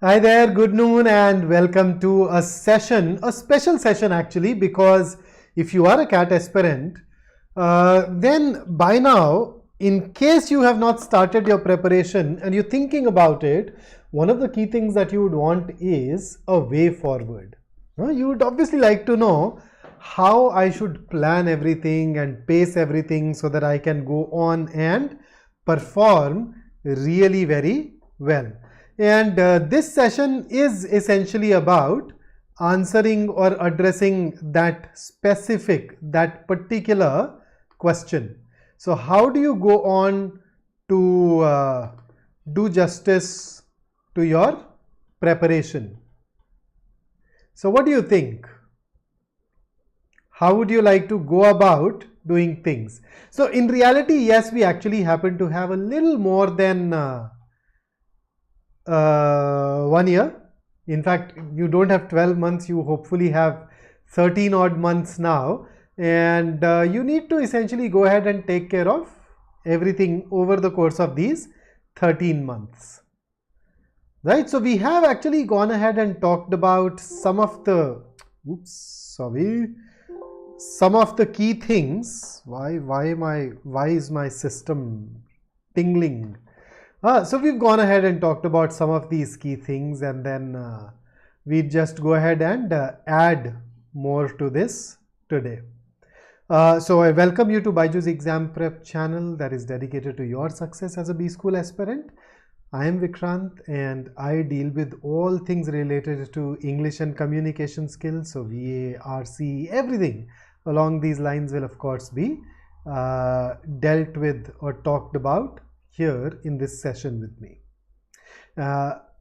Hi there, good noon and welcome to a session, a special session actually, because if you are a CAT aspirant, then by now, in case you have not started your preparation and you're thinking about it, one of the key things that you would want is a way forward. You would obviously like to know how I should plan everything and pace everything so that I can go on and perform really very well. And this session is essentially about answering or addressing that specific, that particular question. So how do you go on to do justice to your preparation? So what do you think? How would you like to go about doing things? So in reality, yes, we actually happen to have a little more than 1 year. In fact, you don't have 12 months, you hopefully have 13 odd months now, and you need to essentially go ahead and take care of everything over the course of these 13 months. Right, so we have actually gone ahead and talked about some of the key things. Why is my system tingling? So we've gone ahead and talked about some of these key things, and then we just go ahead and add more to this today. So I welcome you to BYJU'S exam prep channel that is dedicated to your success as a B school aspirant. I am Vikrant and I deal with all things related to English and communication skills. So VARC, everything along these lines will of course be dealt with or talked about here in this session with me.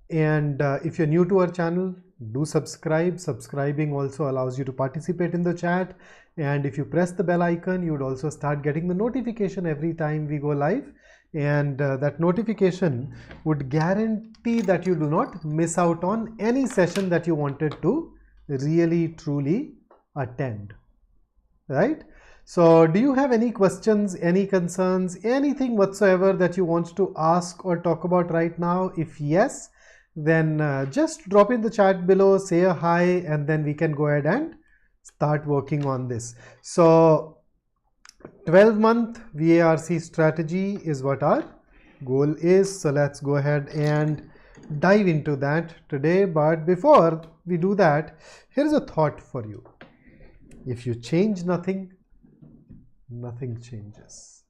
If you're new to our channel, do subscribe. Subscribing also allows you to participate in the chat, and if you press the bell icon, you would also start getting the notification every time we go live, and that notification would guarantee that you do not miss out on any session that you wanted to really truly attend, right? So do you have any questions, any concerns, anything whatsoever that you want to ask or talk about right now? If yes, then just drop in the chat below, say a hi, and then we can go ahead and start working on this. So 12-month VARC strategy is what our goal is. So let's go ahead and dive into that today. But before we do that, here's a thought for you. If you change nothing, nothing changes.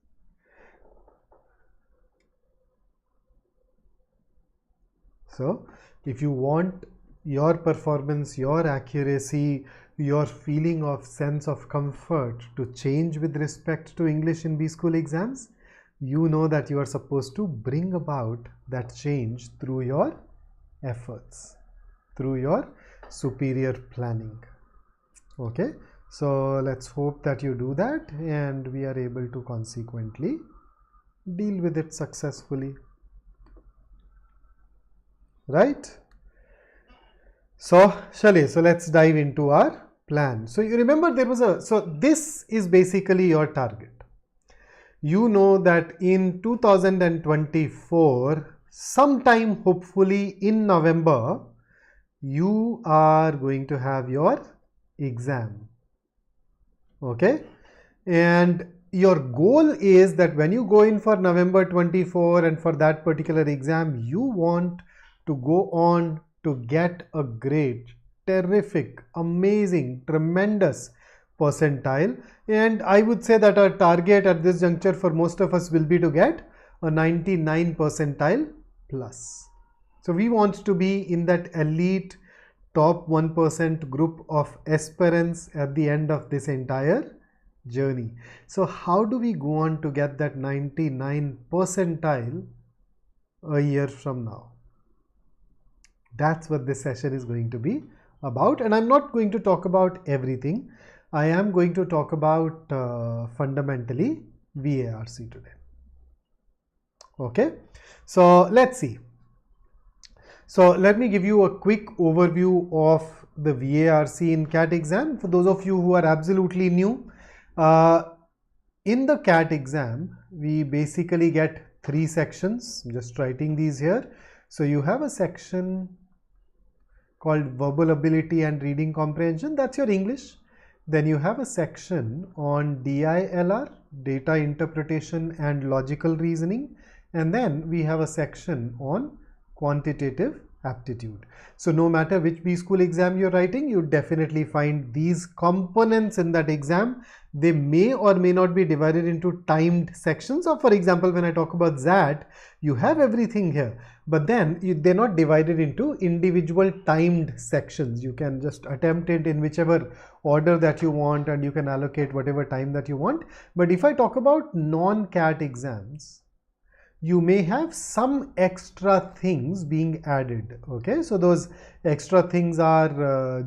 So if you want your performance, your accuracy, your feeling of sense of comfort to change with respect to English in B school exams, you know that you are supposed to bring about that change through your efforts, through your superior planning. Okay. So let's hope that you do that and we are able to consequently deal with it successfully, right? So Shali, so let's dive into our plan. So you remember there was so this is basically your target. You know that in 2024, sometime hopefully in November, you are going to have your exam. Okay, and your goal is that when you go in for November 24 and for that particular exam, you want to go on to get a great, terrific, amazing, tremendous percentile. And I would say that our target at this juncture for most of us will be to get a 99 percentile plus. So we want to be in that elite top 1% group of aspirants at the end of this entire journey. So how do we go on to get that 99 percentile a year from now? That's what this session is going to be about. And I'm not going to talk about everything. I am going to talk about fundamentally VARC today. Okay, so let's see. So let me give you a quick overview of the VARC in CAT exam. For those of you who are absolutely new, in the CAT exam, we basically get 3 sections. I'm just writing these here. So you have a section called Verbal Ability and Reading Comprehension. That's your English. Then you have a section on DILR, Data Interpretation and Logical Reasoning. And then we have a section on Quantitative Aptitude. So no matter which B school exam you're writing, you definitely find these components in that exam. They may or may not be divided into timed sections. Or for example, when I talk about ZAT, you have everything here, but then they're not divided into individual timed sections. You can just attempt it in whichever order that you want, and you can allocate whatever time that you want. But if I talk about non-CAT exams, you may have some extra things being added. Okay, so those extra things are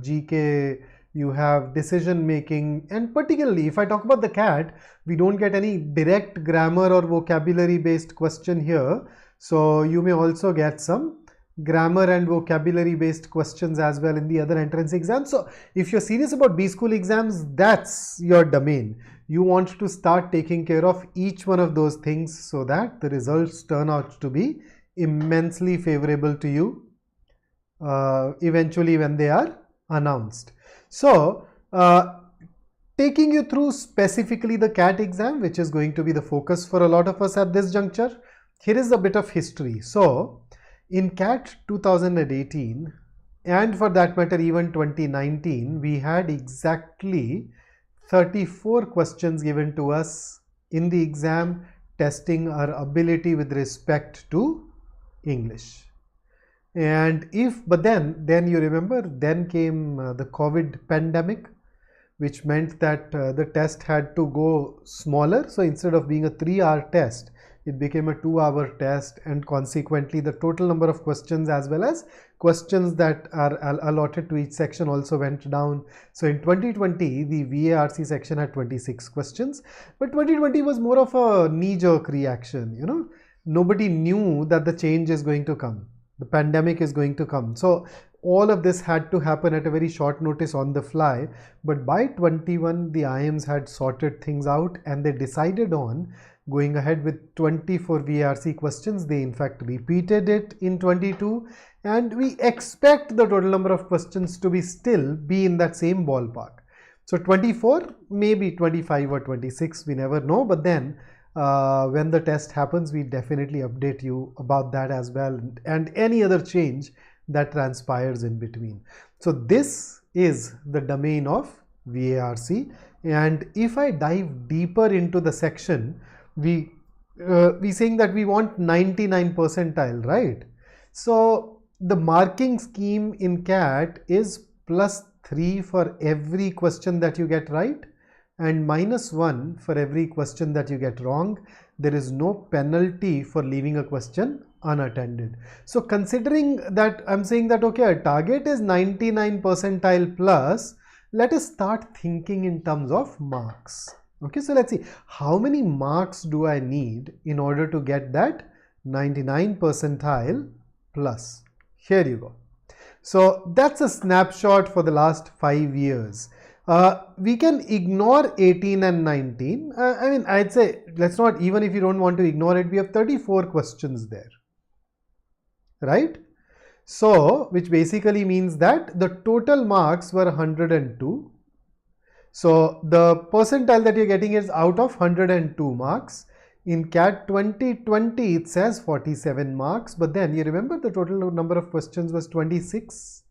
GK, you have decision making, and particularly if I talk about the CAT, we don't get any direct grammar or vocabulary based question here. So you may also get some grammar and vocabulary based questions as well in the other entrance exams. So if you're serious about B school exams, that's your domain. You want to start taking care of each one of those things so that the results turn out to be immensely favorable to you eventually when they are announced. So taking you through specifically the CAT exam, which is going to be the focus for a lot of us at this juncture, here is a bit of history. So in CAT 2018, and for that matter even 2019, we had exactly 34 questions given to us in the exam testing our ability with respect to English. And but then you remember, then came the COVID pandemic, which meant that the test had to go smaller. So instead of being a 3-hour test, it became a 2-hour test, and consequently the total number of questions as well as questions that are allotted to each section also went down. So in 2020, the VARC section had 26 questions, but 2020 was more of a knee-jerk reaction. You know, nobody knew that the change is going to come. The pandemic is going to come. So all of this had to happen at a very short notice on the fly. But by 21, the IMs had sorted things out, and they decided on going ahead with 24 VARC questions. They in fact repeated it in 22, and we expect the total number of questions to still be in that same ballpark. So 24, maybe 25 or 26, we never know. But then when the test happens, we definitely update you about that as well, and any other change that transpires in between. So this is the domain of VARC. And if I dive deeper into the section, we saying that we want 99 percentile, right? So the marking scheme in CAT is +3 for every question that you get right, and -1 for every question that you get wrong. There is no penalty for leaving a question unattended. So considering that I'm saying that, okay, our target is 99 percentile plus, let us start thinking in terms of marks. Okay, so let's see, how many marks do I need in order to get that 99 percentile plus? Here you go. So that's a snapshot for the last 5 years. We can ignore 18 and 19. I mean, I'd say let's not, even if you don't want to ignore it, we have 34 questions there, right? So, which basically means that the total marks were 102. So the percentile that you're getting is out of 102 marks. In CAT 2020, it says 47 marks, but then you remember the total number of questions was 26.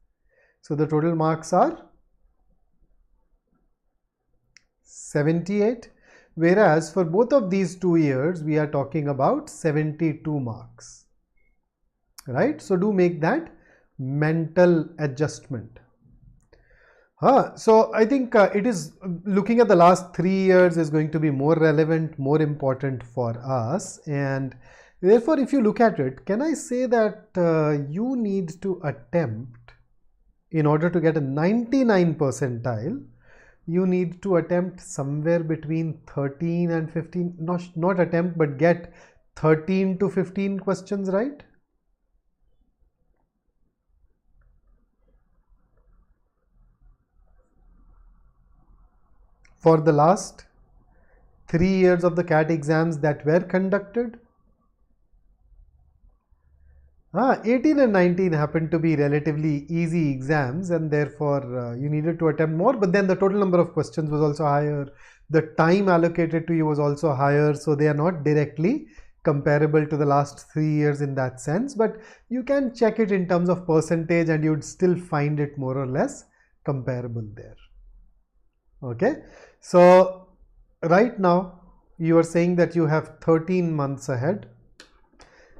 So the total marks are 78, whereas for both of these 2 years, we are talking about 72 marks, right? So do make that mental adjustment. So I think it is, looking at the last 3 years is going to be more relevant, more important for us. And therefore, if you look at it, can I say that you need to attempt, in order to get a 99 percentile, you need to attempt somewhere between 13 and 15, not attempt, but get 13 to 15 questions right. For the last 3 years of the CAT exams that were conducted. 18 and 19 happened to be relatively easy exams, and therefore you needed to attempt more, but then the total number of questions was also higher. The time allocated to you was also higher, so they are not directly comparable to the last 3 years in that sense, but you can check it in terms of percentage and you'd still find it more or less comparable there. Okay, so right now you are saying that you have 13 months ahead,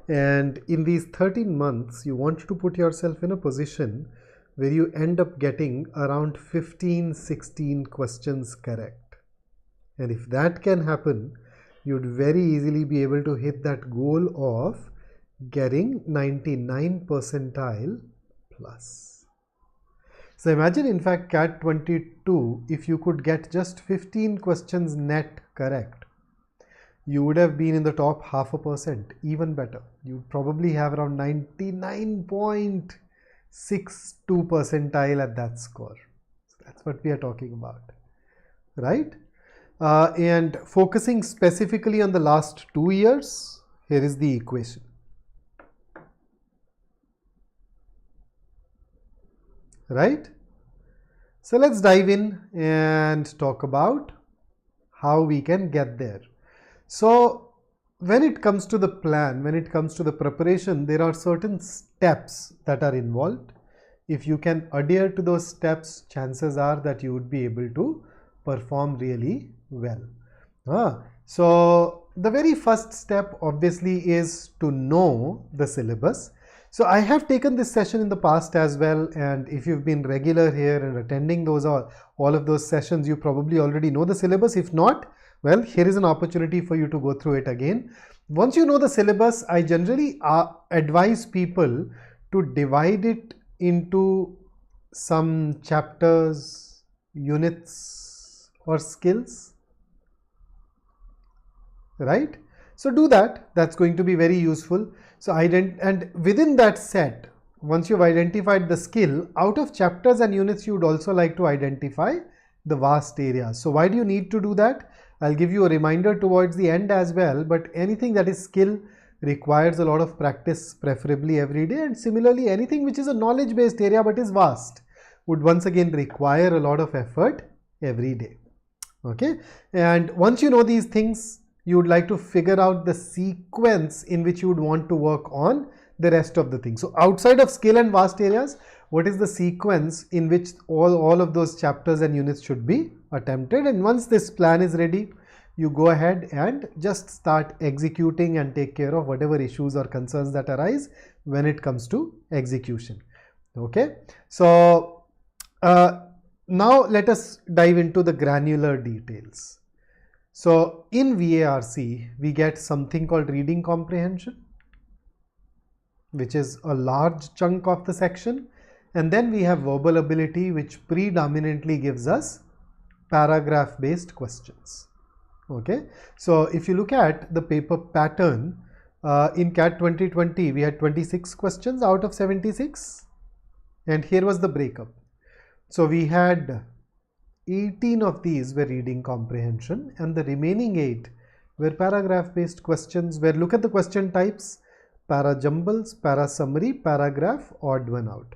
and in these 13 months you want to put yourself in a position where you end up getting around 15-16 questions correct. And if that can happen, you'd very easily be able to hit that goal of getting 99 percentile plus. So imagine, in fact, CAT 22, if you could get just 15 questions net correct, you would have been in the top 0.5%, even better. You'd probably have around 99.62 percentile at that score. So that's what we are talking about, right? And focusing specifically on the last 2 years, here is the equation. Right? So let's dive in and talk about how we can get there. So when it comes to the plan, when it comes to the preparation, there are certain steps that are involved. If you can adhere to those steps, chances are that you would be able to perform really well. So the very first step obviously is to know the syllabus. So I have taken this session in the past as well, and if you've been regular here and attending those all of those sessions, you probably already know the syllabus. If not, well, here is an opportunity for you to go through it again. Once you know the syllabus, I generally advise people to divide it into some chapters, units or skills, right? So do that. That's going to be very useful. So and within that set, once you've identified the skill, out of chapters and units, you would also like to identify the vast areas. So why do you need to do that? I'll give you a reminder towards the end as well, but anything that is skill requires a lot of practice, preferably every day, and similarly anything which is a knowledge based area but is vast would once again require a lot of effort every day. Okay, and once you know these things, you would like to figure out the sequence in which you would want to work on the rest of the things. So outside of skill and vast areas, what is the sequence in which all of those chapters and units should be attempted? And once this plan is ready, you go ahead and just start executing and take care of whatever issues or concerns that arise when it comes to execution. Okay, so now let us dive into the granular details. So in VARC, we get something called reading comprehension, which is a large chunk of the section. And then we have verbal ability, which predominantly gives us paragraph based questions. Okay, so if you look at the paper pattern, in CAT 2020, we had 26 questions out of 76. And here was the breakup. So we had 18 of these were reading comprehension, and the remaining 8 were paragraph based questions, where look at the question types: para jumbles, para summary, paragraph, odd one out.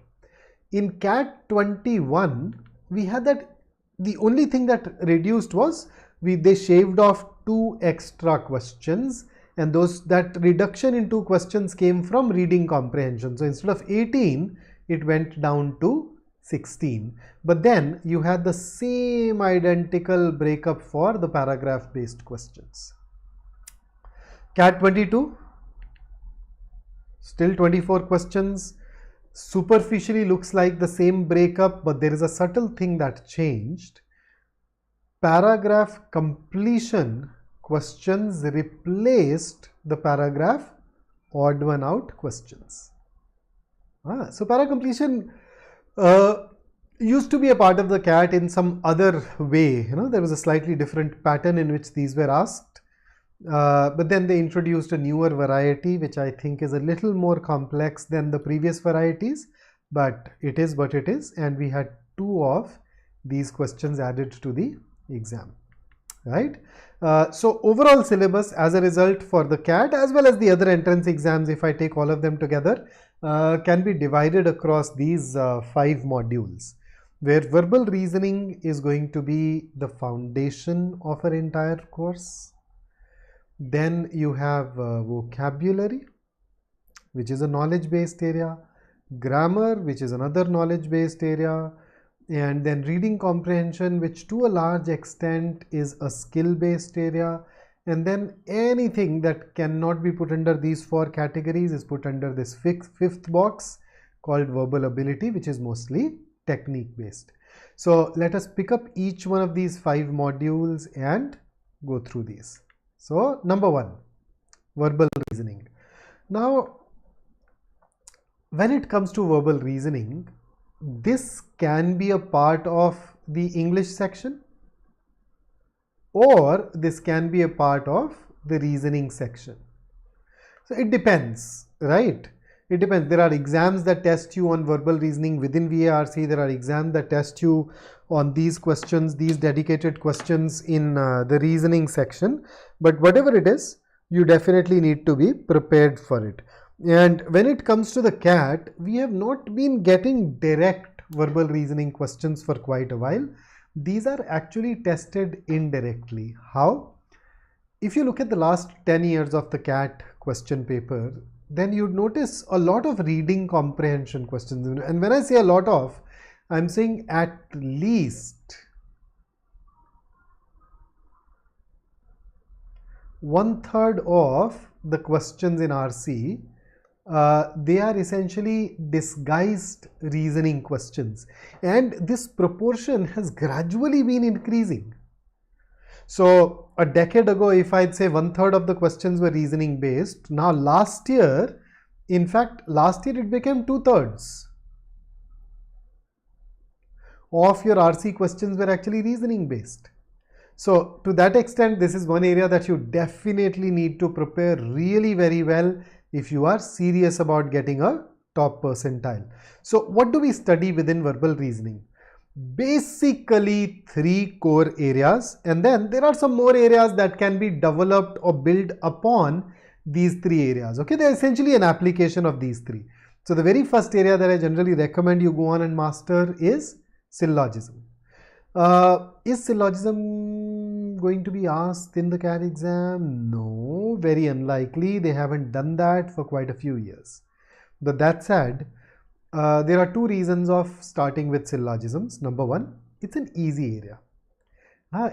In CAT 21, we had that the only thing that reduced was they shaved off 2 extra questions, and that reduction in 2 questions came from reading comprehension. So instead of 18, it went down to 16. But then you had the same identical breakup for the paragraph based questions. CAT 22, still 24 questions. Superficially looks like the same breakup, but there is a subtle thing that changed. Paragraph completion questions replaced the paragraph odd one out questions. So para completion used to be a part of the CAT in some other way. There was a slightly different pattern in which these were asked, but then they introduced a newer variety, which I think is a little more complex than the previous varieties, but it is what it is, and we had 2 of these questions added to the exam. right? So overall syllabus as a result for the CAT as well as the other entrance exams, if I take all of them together, can be divided across these 5 modules, where verbal reasoning is going to be the foundation of our entire course. Then you have vocabulary, which is a knowledge based area, grammar, which is another knowledge based area, and then reading comprehension, which to a large extent is a skill based area, and then anything that cannot be put under these 4 categories is put under this fifth box called verbal ability, which is mostly technique based. So let us pick up each one of these 5 modules and go through these. So number 1, verbal reasoning. Now when it comes to verbal reasoning, this can be a part of the English section, or this can be a part of the reasoning section. So it depends, right? It depends. There are exams that test you on verbal reasoning within VARC. There are exams that test you on these questions, these dedicated questions in the reasoning section. But whatever it is, you definitely need to be prepared for it. And when it comes to the CAT, we have not been getting direct verbal reasoning questions for quite a while. These are actually tested indirectly. How? If you look at the last 10 years of the CAT question paper, then you'd notice a lot of reading comprehension questions. And when I say a lot of, I'm saying at least 1/3 of the questions in RC, they are essentially disguised reasoning questions, and this proportion has gradually been increasing. So a decade ago, if I'd say 1/3 of the questions were reasoning based, now last year, in fact last year it became 2/3 of your RC questions were actually reasoning based. So to that extent, this is one area that you definitely need to prepare really very well if you are serious about getting a top percentile. So what do we study within verbal reasoning? Basically 3 core areas, and then there are some more areas that can be developed or built upon these 3 areas. Okay, they're essentially an application of these 3. So the very first area that I generally recommend you go on and master is syllogism. Is syllogism going to be asked in the CAT exam? No, very unlikely. They haven't done that for quite a few years. But that said, there are 2 reasons of starting with syllogisms. Number 1, it's an easy area.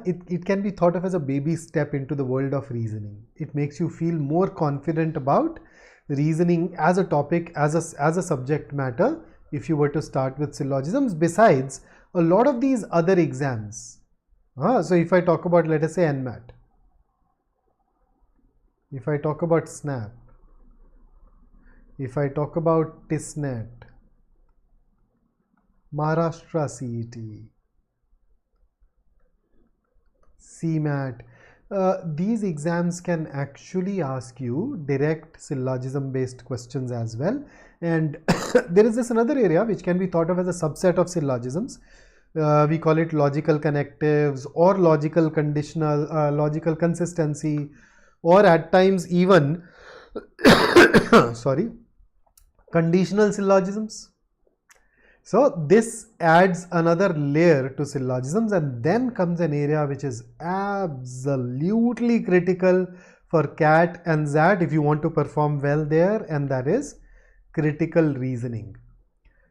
It can be thought of as a baby step into the world of reasoning. It makes you feel more confident about reasoning as a topic, as a subject matter, if you were to start with syllogisms, besides a lot of these other exams. So if I talk about, let us say, NMAT, if I talk about SNAP, if I talk about TISNET, Maharashtra CET, CMAT, these exams can actually ask you direct syllogism based questions as well. And there is this another area which can be thought of as a subset of syllogisms. We call it logical connectives or logical conditional, logical consistency, or at times even sorry, conditional syllogisms. So this adds another layer to syllogisms, and then comes an area which is absolutely critical for CAT and XAT if you want to perform well there, and that is critical reasoning.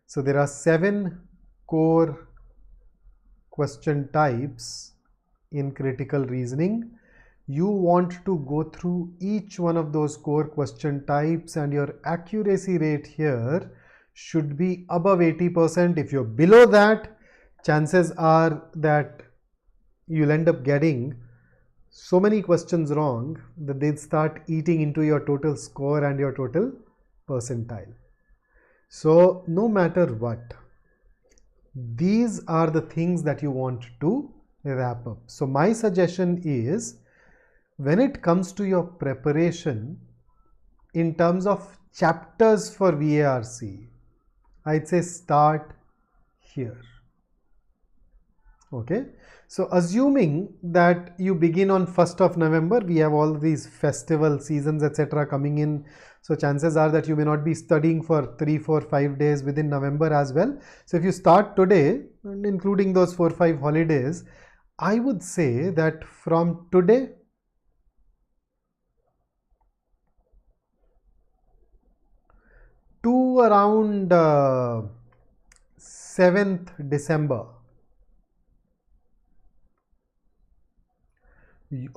So there are 7 core question types in critical reasoning. You want to go through each one of those core question types, and your accuracy rate here should be above 80%. If you're below that, chances are that you'll end up getting so many questions wrong that they'll start eating into your total score and your total percentile. So no matter what, these are the things that you want to wrap up. So my suggestion is, when it comes to your preparation in terms of chapters for VARC, I'd say start here. Okay, so assuming that you begin on 1st of November, we have all these festival seasons etc. coming in, so chances are that you may not be studying for 3, 4, 5 days within November as well. So if you start today, and including those 4, 5 holidays, I would say that from today to around 7th December,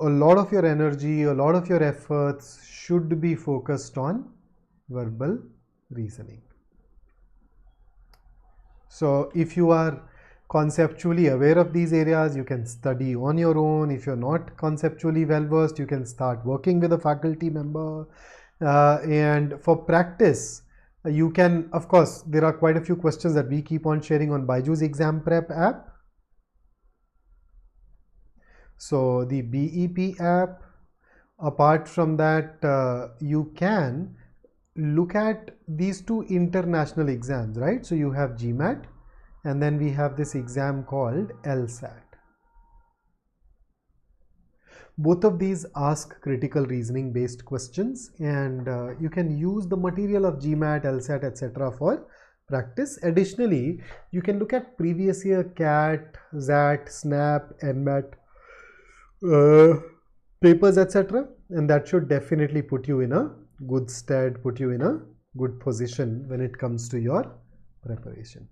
a lot of your energy, a lot of your efforts should be focused on verbal reasoning. So if you are conceptually aware of these areas, you can study on your own. If you're not conceptually well versed, you can start working with a faculty member. And for practice, you can, of course, there are quite a few questions that we keep on sharing on BYJU'S exam prep app. So the BEP app, apart from that, you can look at these two international exams, right? So you have GMAT and then we have this exam called LSAT. Both of these ask critical reasoning based questions, and you can use the material of GMAT, LSAT, etc. for practice. Additionally, you can look at previous year CAT, ZAT, SNAP, NMAT papers, etc. and that should definitely put you in a good stead, put you in a good position when it comes to your preparation.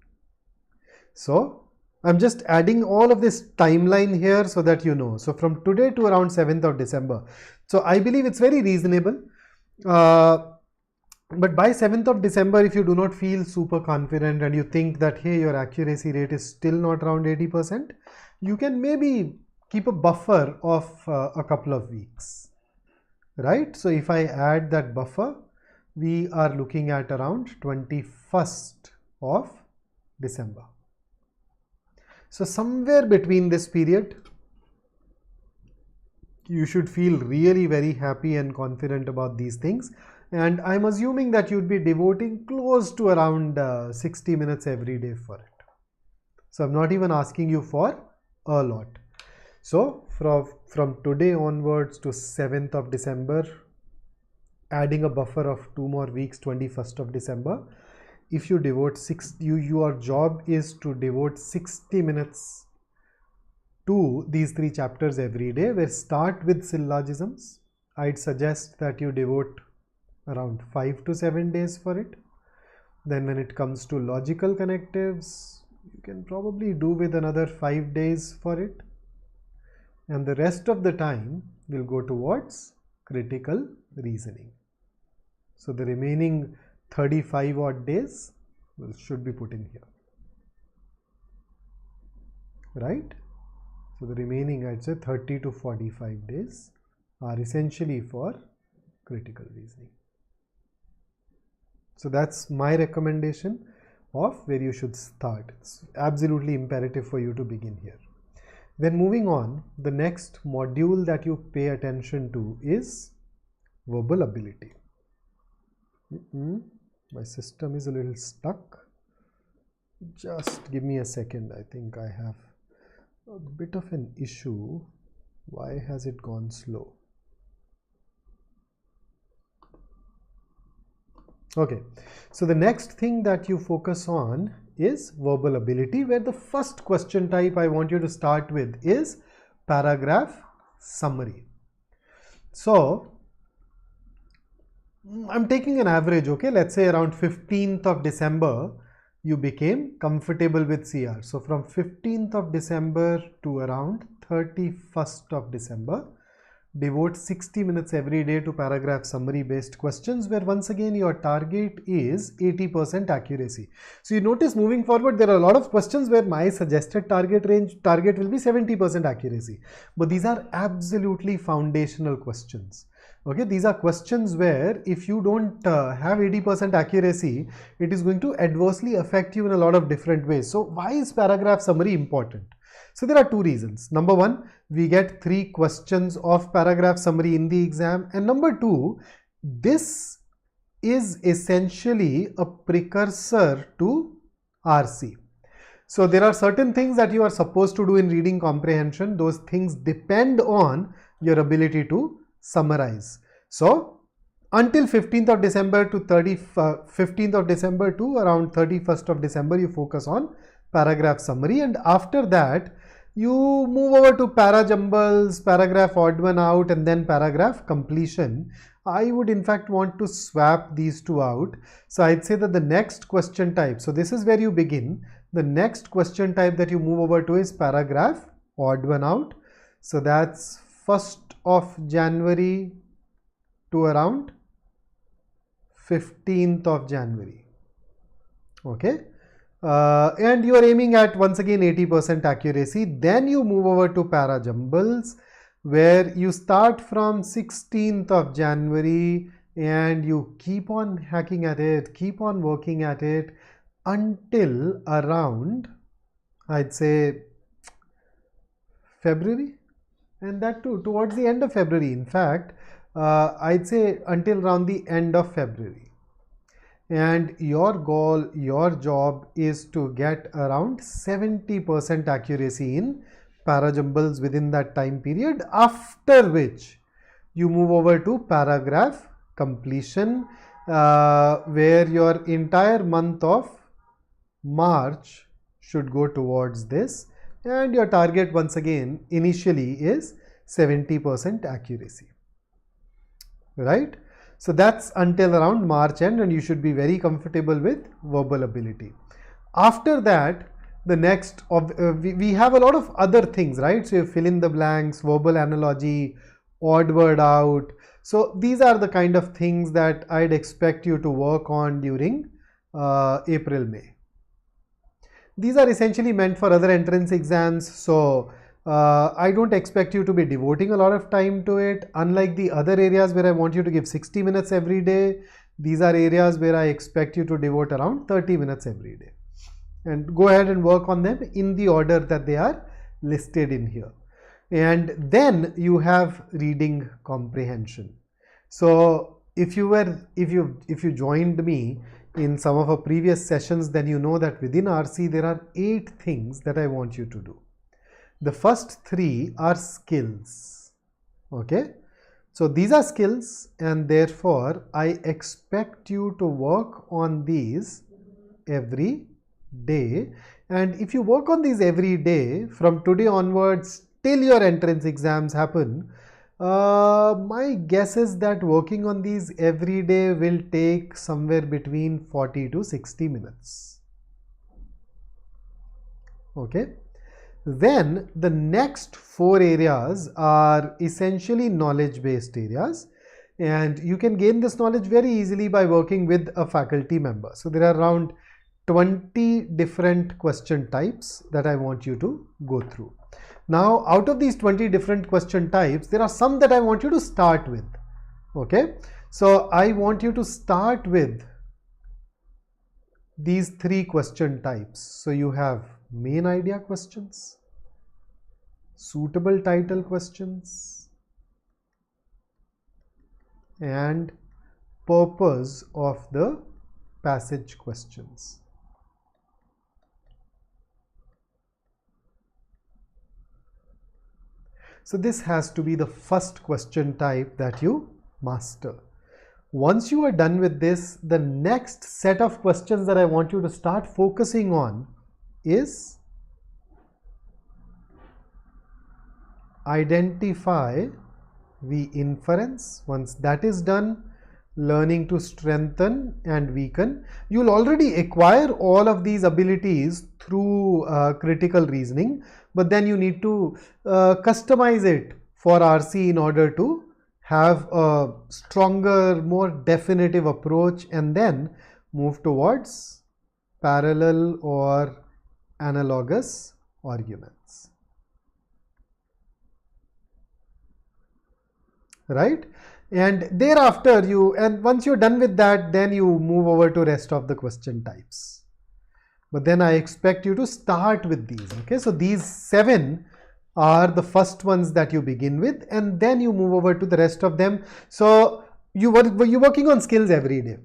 So I'm just adding all of this timeline here so that you know. So from today to around 7th of December. So I believe it's very reasonable. But by 7th of December, if you do not feel super confident and you think that, hey, your accuracy rate is still not around 80%, you can maybe keep a buffer of a couple of weeks, right? So if I add that buffer, we are looking at around 21st of December. So somewhere between this period, you should feel really very happy and confident about these things. And I'm assuming that you'd be devoting close to around 60 minutes every day for it. So I'm not even asking you for a lot. So from today onwards to 7th of December, adding a buffer of 2 more weeks, 21st of December, if you devote your job is to devote 60 minutes to these 3 chapters every day. We'll start with syllogisms. I'd suggest that you devote around 5 to 7 days for it. Then when it comes to logical connectives, you can probably do with another 5 days for it. And the rest of the time will go towards critical reasoning. So the remaining 35 odd days should be put in here, right? So the remaining, I'd say 30 to 45 days are essentially for critical reasoning. So that's my recommendation of where you should start. It's absolutely imperative for you to begin here. Then moving on, the next module that you pay attention to is verbal ability. My system is a little stuck. Just give me a second. I think I have a bit of an issue. Why has it gone slow? Okay, so the next thing that you focus on is verbal ability, where the first question type I want you to start with is paragraph summary. So I'm taking an average, okay? Let's say around 15th of December, you became comfortable with CR. So from 15th of December to around 31st of December, devote 60 minutes every day to paragraph summary based questions, where once again your target is 80% accuracy. So you notice moving forward, there are a lot of questions where my suggested target will be 70% accuracy. But these are absolutely foundational questions. Okay, these are questions where if you don't have 80% accuracy, it is going to adversely affect you in a lot of different ways. So why is paragraph summary important? So there are 2 reasons. Number 1, we get 3 questions of paragraph summary in the exam. And number 2, this is essentially a precursor to RC. So there are certain things that you are supposed to do in reading comprehension. Those things depend on your ability to summarize. So until 15th of December to 15th of December to around 31st of December, you focus on paragraph summary, and after that you move over to para jumbles, paragraph odd one out, and then paragraph completion. I would in fact want to swap these two out. So I'd say that the next question type, so this is where you begin. The next question type that you move over to is paragraph odd one out. So that's 1st of January to around 15th of January. Okay. And you are aiming at once again 80% accuracy. Then you move over to para jumbles, where you start from 16th of January and you keep on hacking at it, keep on working at it until around, I'd say, February, and that too towards the end of February. In fact, I'd say until around the end of February. And your goal, your job is to get around 70% accuracy in para jumbles within that time period, after which you move over to paragraph completion, where your entire month of March should go towards this, and your target once again initially is 70% accuracy, right? So that's until around March end, and you should be very comfortable with verbal ability. After that, the next we have a lot of other things, right? So you fill in the blanks, verbal analogy, odd word out. So these are the kind of things that I'd expect you to work on during April, May. These are essentially meant for other entrance exams. So I don't expect you to be devoting a lot of time to it. Unlike the other areas where I want you to give 60 minutes every day, these are areas where I expect you to devote around 30 minutes every day. And go ahead and work on them in the order that they are listed in here. And then you have reading comprehension. So if you joined me in some of our previous sessions, then you know that within RC there are 8 things that I want you to do. The first 3 are skills. Okay, so these are skills, and therefore I expect you to work on these every day. And if you work on these every day from today onwards till your entrance exams happen, my guess is that working on these every day will take somewhere between 40 to 60 minutes. Okay. Then the next 4 areas are essentially knowledge based areas, and you can gain this knowledge very easily by working with a faculty member. So there are around 20 different question types that I want you to go through. Now, out of these 20 different question types, there are some that I want you to start with. Okay, so I want you to start with these 3 question types. So you have main idea questions, suitable title questions, and purpose of the passage questions. So this has to be the first question type that you master. Once you are done with this, the next set of questions that I want you to start focusing on is identify the inference. Once that is done, learning to strengthen and weaken. You'll already acquire all of these abilities through critical reasoning, but then you need to customize it for RC in order to have a stronger, more definitive approach, and then move towards parallel or analogous arguments. Right? And thereafter once you're done with that, then you move over to rest of the question types. But then I expect you to start with these. Okay, so these 7 are the first ones that you begin with, and then you move over to the rest of them. So you're working on skills every day.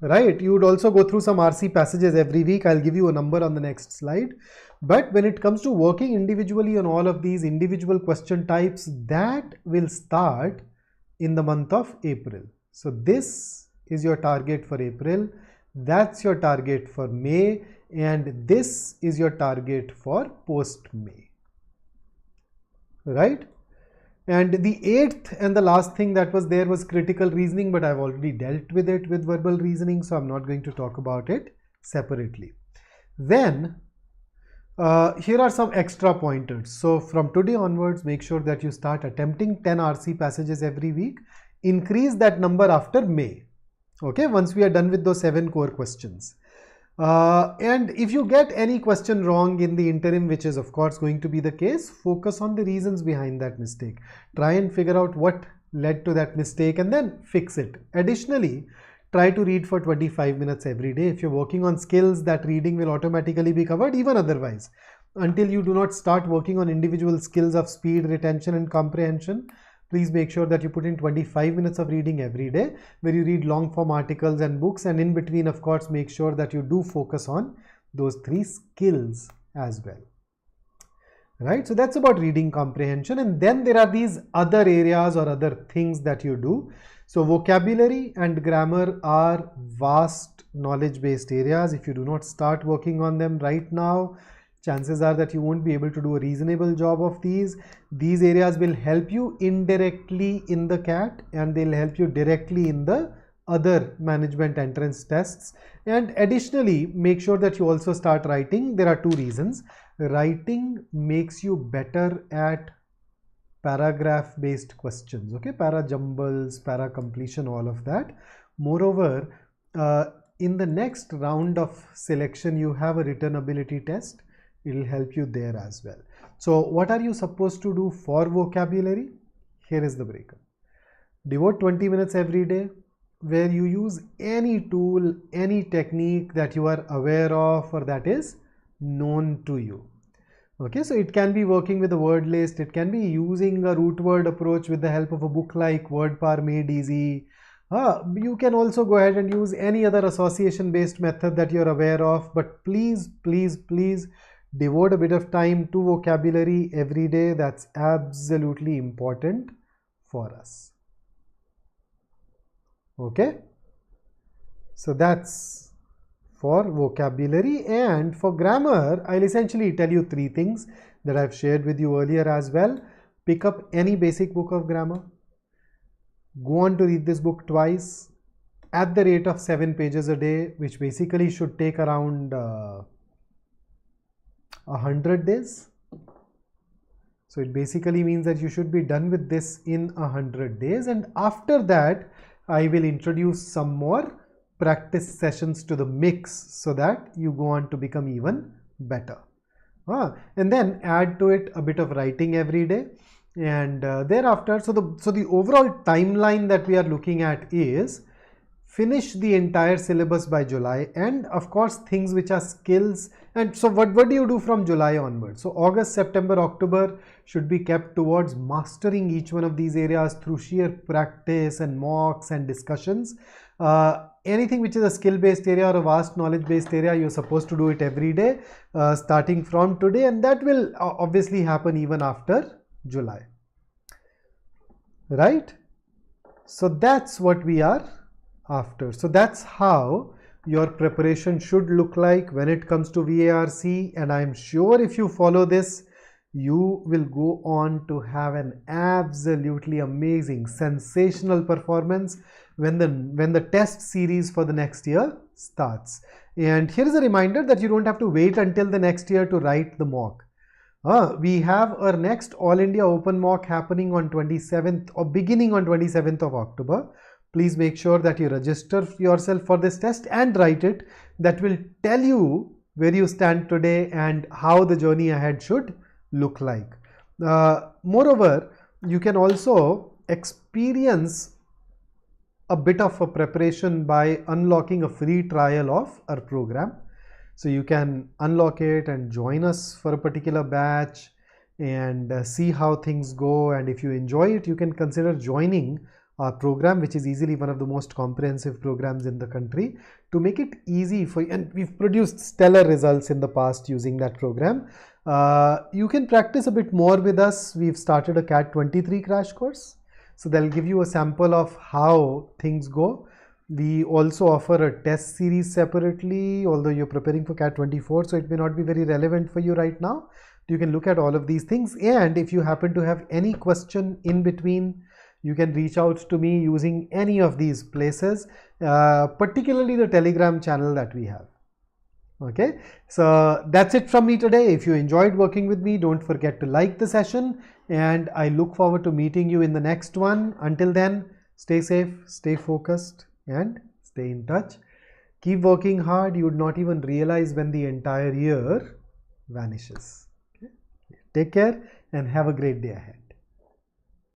right? You would also go through some RC passages every week. I'll give you a number on the next slide. But when it comes to working individually on all of these individual question types, that will start in the month of April. So this is your target for April, that's your target for May, and this is your target for post-May, right? And the eighth and the last thing that was there was critical reasoning, but I've already dealt with it with verbal reasoning, so I'm not going to talk about it separately. Then here are some extra pointers. So from today onwards, make sure that you start attempting 10 RC passages every week. Increase that number after May. Okay, once we are done with those 7 core questions. And if you get any question wrong in the interim, which is of course going to be the case, focus on the reasons behind that mistake. Try and figure out what led to that mistake and then fix it. Additionally, try to read for 25 minutes every day. If you're working on skills, that reading will automatically be covered. Even otherwise, until you do not start working on individual skills of speed, retention and comprehension, please make sure that you put in 25 minutes of reading every day, where you read long form articles and books, and in between, of course, make sure that you do focus on those 3 skills as well. Right? So that's about reading comprehension. And then there are these other areas or other things that you do. So vocabulary and grammar are vast knowledge-based areas. If you do not start working on them right now, chances are that you won't be able to do a reasonable job of these. These areas will help you indirectly in the CAT, and they'll help you directly in the other management entrance tests. And additionally, make sure that you also start writing. There are 2 reasons. Writing makes you better at paragraph based questions, okay, para jumbles, para completion, all of that. Moreover, in the next round of selection, you have a written ability test. It will help you there as well. So what are you supposed to do for vocabulary? Here is the breakup. Devote 20 minutes every day, where you use any tool, any technique that you are aware of or that is known to you. Okay, so it can be working with a word list, it can be using a root word approach with the help of a book like Word Power Made Easy. You can also go ahead and use any other association based method that you're aware of, but please, please, please devote a bit of time to vocabulary every day. That's absolutely important for us. Okay, so that's for vocabulary. And for grammar, I'll essentially tell you 3 things that I've shared with you earlier as well. Pick up any basic book of grammar. Go on to read this book twice at the rate of 7 pages a day, which basically should take around 100 days. So it basically means that you should be done with this in 100 days. And after that, I will introduce some more practice sessions to the mix so that you go on to become even better. And then add to it a bit of writing every day. And thereafter, so the overall timeline that we are looking at is finish the entire syllabus by July, and of course things which are skills. And so what do you do from July onwards? So August, September, October should be kept towards mastering each one of these areas through sheer practice and mocks and discussions. Anything which is a skill based area or a vast knowledge based area, you're supposed to do it every day starting from today, and that will obviously happen even after July, right? So that's what we are after. So that's how your preparation should look like when it comes to VARC, and I'm sure if you follow this, you will go on to have an absolutely amazing, sensational performance when the test series for the next year starts. And here is a reminder that you don't have to wait until the next year to write the mock. We have our next All India Open Mock happening on 27th or beginning on 27th of October. Please make sure that you register yourself for this test and write it. That will tell you where you stand today and how the journey ahead should look like. Moreover, you can also experience a bit of a preparation by unlocking a free trial of our program. So you can unlock it and join us for a particular batch and see how things go. And if you enjoy it, you can consider joining our program, which is easily one of the most comprehensive programs in the country, to make it easy for you. And we've produced stellar results in the past using that program. You can practice a bit more with us. We've started a CAT 23 crash course. So they'll give you a sample of how things go. We also offer a test series separately, although you're preparing for CAT 24, so it may not be very relevant for you right now. You can look at all of these things, and if you happen to have any question in between, you can reach out to me using any of these places, particularly the Telegram channel that we have. Okay, so that's it from me today. If you enjoyed working with me, don't forget to like the session, and I look forward to meeting you in the next one. Until then, stay safe, stay focused, and stay in touch. Keep working hard. You would not even realize when the entire year vanishes. Okay? Take care and have a great day ahead.